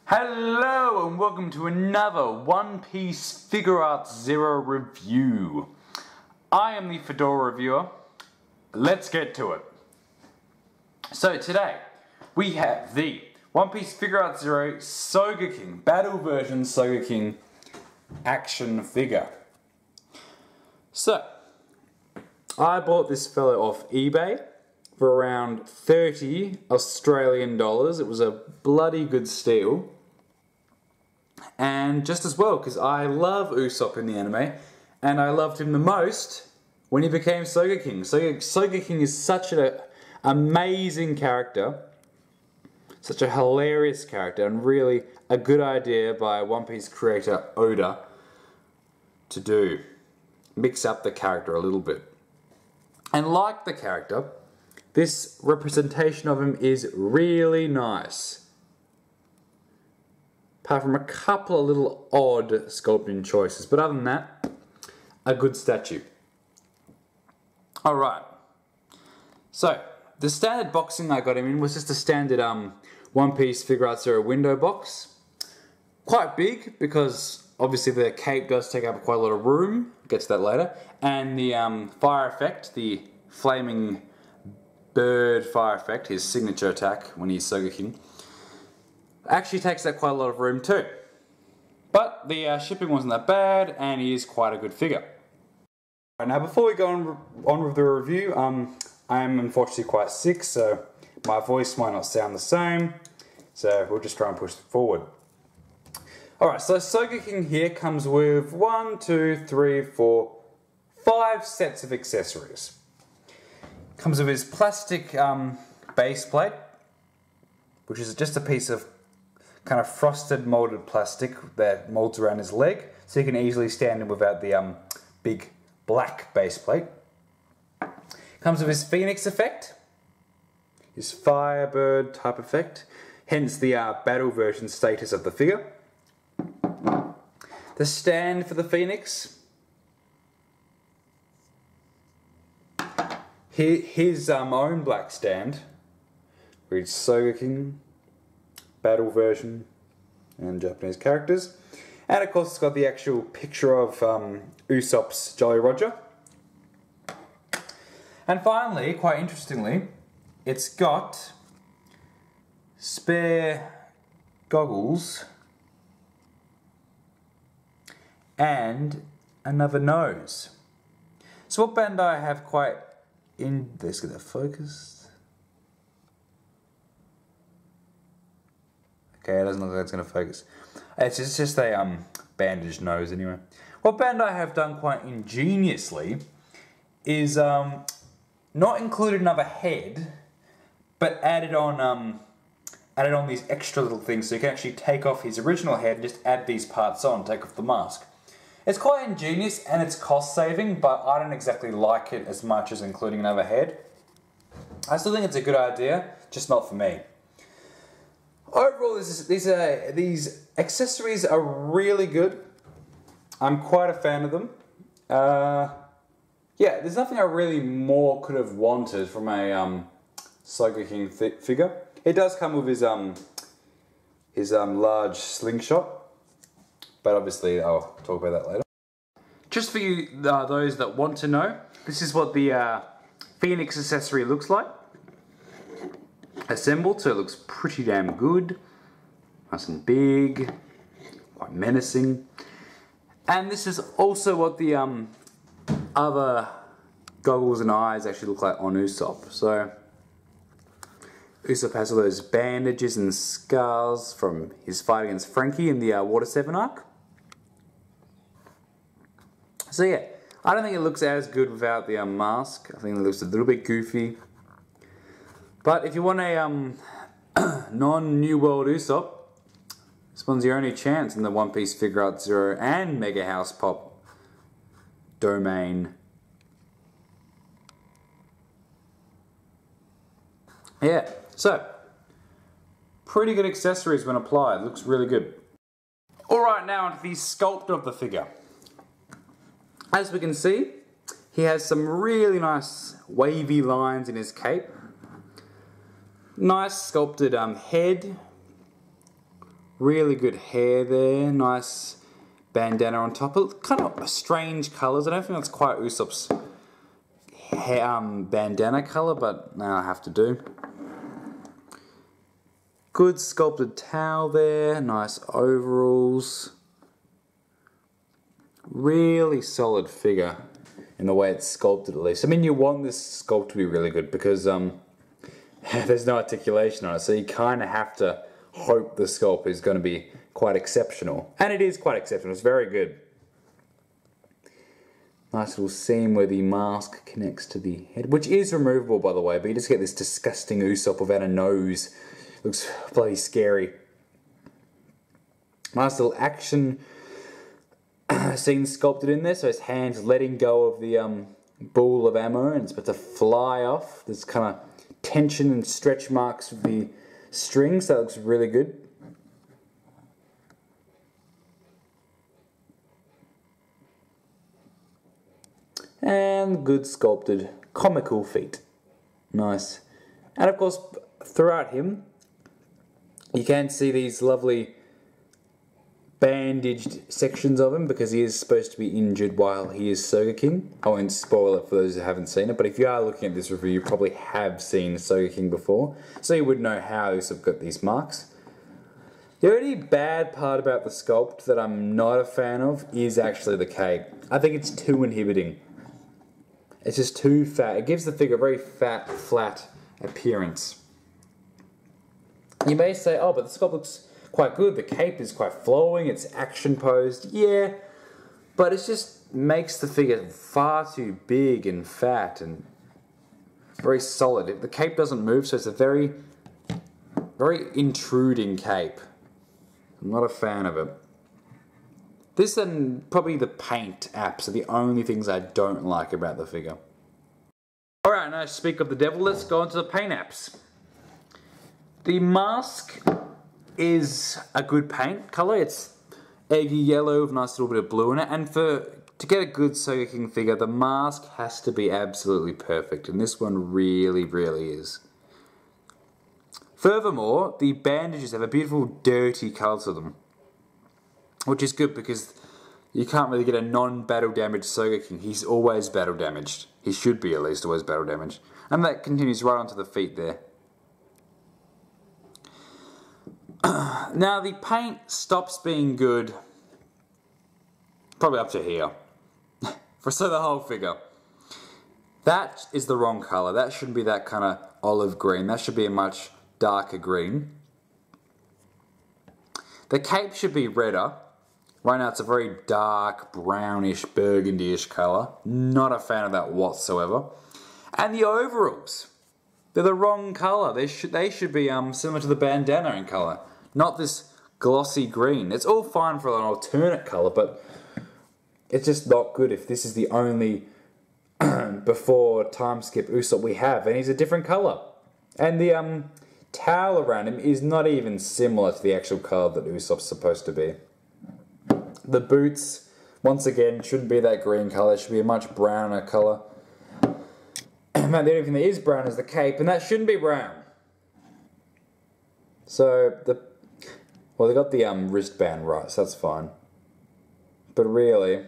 Hello and welcome to another One Piece Figuarts Zero review. I am the Fedora reviewer. Let's get to it. So today we have the One Piece Figuarts Zero Sogeking Battle Version Sogeking action figure. So I bought this fellow off eBay for around 30 Australian dollars. It was a bloody good steal. And just as well, because I love Usopp in the anime, and I loved him the most when he became Sogeking. Sogeking is such an amazing character, such a hilarious character, and really a good idea by One Piece creator Oda to do. Mix up the character a little bit. And like the character, this representation of him is really nice. Apart from a couple of little odd sculpting choices. But other than that, a good statue. Alright. So, the standard boxing I got him in was just a standard One Piece Figuarts Zero window box. Quite big, because obviously the cape does take up quite a lot of room. Get to that later. And the fire effect, the flaming bird fire effect, his signature attack when he's Sogeking, actually takes up quite a lot of room too. But the shipping wasn't that bad, and he is quite a good figure. Right, now before we go on with the review, I am unfortunately quite sick, so my voice might not sound the same, so we'll just try and push it forward. Alright, so Sogeking here comes with 5 sets of accessories. Comes with his plastic base plate, which is just a piece of kind of frosted molded plastic that molds around his leg, so you can easily stand him without the big black base plate. Comes with his Phoenix effect, his Firebird type effect, hence the battle version status of the figure. The stand for the Phoenix. His own black stand, reads Sogeking Battle Version and Japanese characters. And of course it's got the actual picture of Usopp's Jolly Roger. And finally, quite interestingly, it's got spare goggles and another nose. So what Bandai have quite let's get that focused. Okay, it doesn't look like it's going to focus. It's just a bandaged nose anyway. What Bandai have done quite ingeniously is not included another head, but added on these extra little things, so you can actually take off his original head and just add these parts on, take off the mask. It's quite ingenious and it's cost saving, but I don't exactly like it as much as including another head. I still think it's a good idea, just not for me. Overall, these accessories are really good. I'm quite a fan of them. Yeah, there's nothing I really more could have wanted from a Sogeking figure. It does come with his large slingshot, but obviously I'll talk about that later. Just for you, those that want to know, this is what the Phoenix accessory looks like. Assembled, so it looks pretty damn good. Nice and big, quite menacing. And this is also what the other goggles and eyes actually look like on Usopp. So Usopp has all those bandages and scars from his fight against Frankie in the Water 7 arc. So yeah, I don't think it looks as good without the mask. I think it looks a little bit goofy. But if you want a non-New World Usopp, this one's your only chance in the One Piece Figuarts Zero and Mega House Pop domain. Yeah, so pretty good accessories when applied. Looks really good. Alright, now onto the sculpt of the figure. As we can see, he has some really nice wavy lines in his cape. Nice sculpted head, Really good hair there, nice bandana on top. Kind of strange colours. I don't think that's quite Usopp's hair, bandana colour, but now I have to do. Good sculpted towel there, nice overalls. Really solid figure in the way it's sculpted at least. I mean, you want this sculpt to be really good because there's no articulation on it, so you kind of have to hope the sculpt is going to be quite exceptional. And it is quite exceptional, it's very good. Nice little seam where the mask connects to the head, which is removable by the way, but you just get this disgusting Usopp without a nose. Looks bloody scary. Nice little action scene sculpted in there, so his hand's letting go of the ball of ammo and it's about to fly off. There's kind of tension and stretch marks with the strings, that looks really good. And good sculpted comical feet. Nice. And of course, throughout him, you can see these lovely bandaged sections of him because he is supposed to be injured while he is Sogeking. I won't spoil it for those who haven't seen it, but if you are looking at this review, you probably have seen Sogeking before, so you would know how he's got these marks. The only bad part about the sculpt that I'm not a fan of is actually the cape. I think it's too inhibiting. It's just too fat. It gives the figure a very fat, flat appearance. You may say, oh, but the sculpt looks quite good. The cape is quite flowing. It's action posed. Yeah, but it just makes the figure far too big and fat and very solid. The cape doesn't move, so it's a very, very intruding cape. I'm not a fan of it. This and probably the paint apps are the only things I don't like about the figure. Alright, now speak of the devil, let's go on to the paint apps. The mask is a good paint colour. It's eggy yellow with a nice little bit of blue in it, and to get a good Sogeking figure, the mask has to be absolutely perfect, and this one really, really is. Furthermore, the bandages have a beautiful dirty colour to them, which is good because you can't really get a non-battle damaged Sogeking. He's always battle damaged. He should be at least always battle damaged. And that continues right onto the feet there. Now the paint stops being good probably up to here. So the whole figure. That is the wrong colour. That shouldn't be that kind of olive green. That should be a much darker green. The cape should be redder. Right now it's a very dark, brownish, burgundy-ish colour. Not a fan of that whatsoever. And the overalls. They're the wrong colour. They should be similar to the bandana in colour. Not this glossy green. It's all fine for an alternate colour, but it's just not good if this is the only before time skip Usopp we have, and he's a different colour. And the towel around him is not even similar to the actual colour that Usopp's supposed to be. The boots, once again, shouldn't be that green colour. It should be a much browner colour. The only thing that is brown is the cape, and that shouldn't be brown. So, well, they got the wristband right, so that's fine. But really,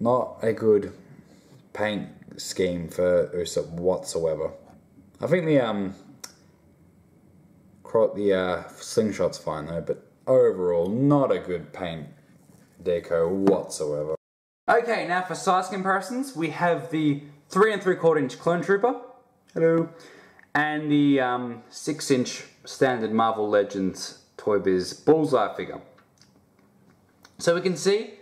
not a good paint scheme for Usopp whatsoever. I think the slingshot's fine though, but overall, not a good paint deco whatsoever. Okay, now for size comparisons, we have the 3 3/4 inch Clone Trooper. Hello. And the 6 inch standard Marvel Legends Toy Biz Bullseye figure. So we can see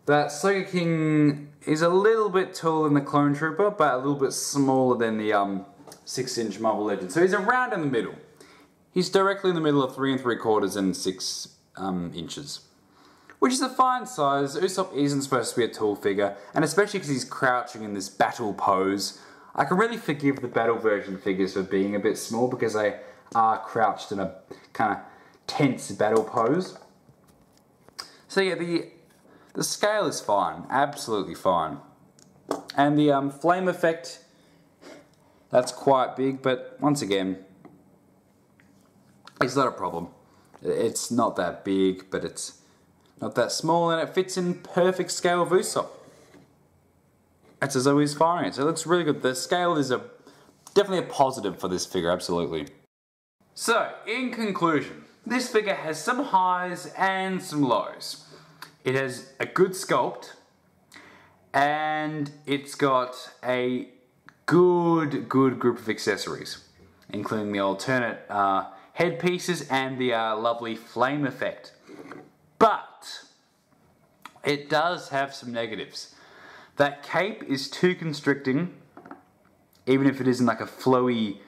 that Sogeking is a little bit taller than the Clone Trooper, but a little bit smaller than the 6 inch Marvel Legends. So he's around in the middle. He's directly in the middle of 3 3/4 and 6 inches. Which is a fine size. Usopp isn't supposed to be a tall figure, and especially because he's crouching in this battle pose. I can really forgive the battle version figures for being a bit small because they are crouched in a kind of tense battle pose. So yeah, the scale is fine, absolutely fine. And the flame effect, that's quite big, but once again, it's not a problem. It's not that big, but it's not that small, and it fits in perfect scale of Usopp. That's as though he's firing it, so it looks really good. The scale is definitely a positive for this figure, absolutely. So, in conclusion, this figure has some highs and some lows. It has a good sculpt, and it's got a good group of accessories, including the alternate headpieces and the lovely flame effect. But it does have some negatives. That cape is too constricting, even if it isn't like a flowy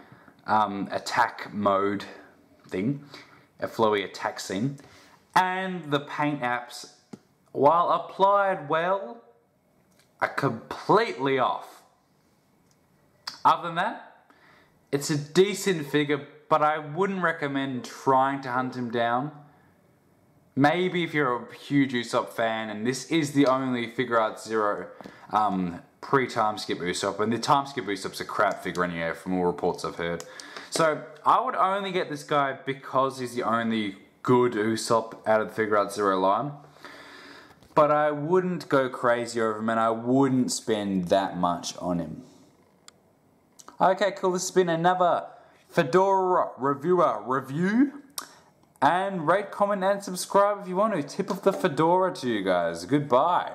attack mode thing, a flowy attack scene. And the paint apps, while applied well, are completely off. Other than that, it's a decent figure, but I wouldn't recommend trying to hunt him down. Maybe if you're a huge Usopp fan, and this is the only Figuarts Zero pre-time skip Usopp, and the time skip Usopp's a crap figure anyway from all reports I've heard. So I would only get this guy because he's the only good Usopp out of the Figuarts Zero line. But I wouldn't go crazy over him, and I wouldn't spend that much on him. Okay, cool, this has been another Fedora Reviewer review. And rate, comment, and subscribe if you want to. Tip of the Fedora to you guys. Goodbye.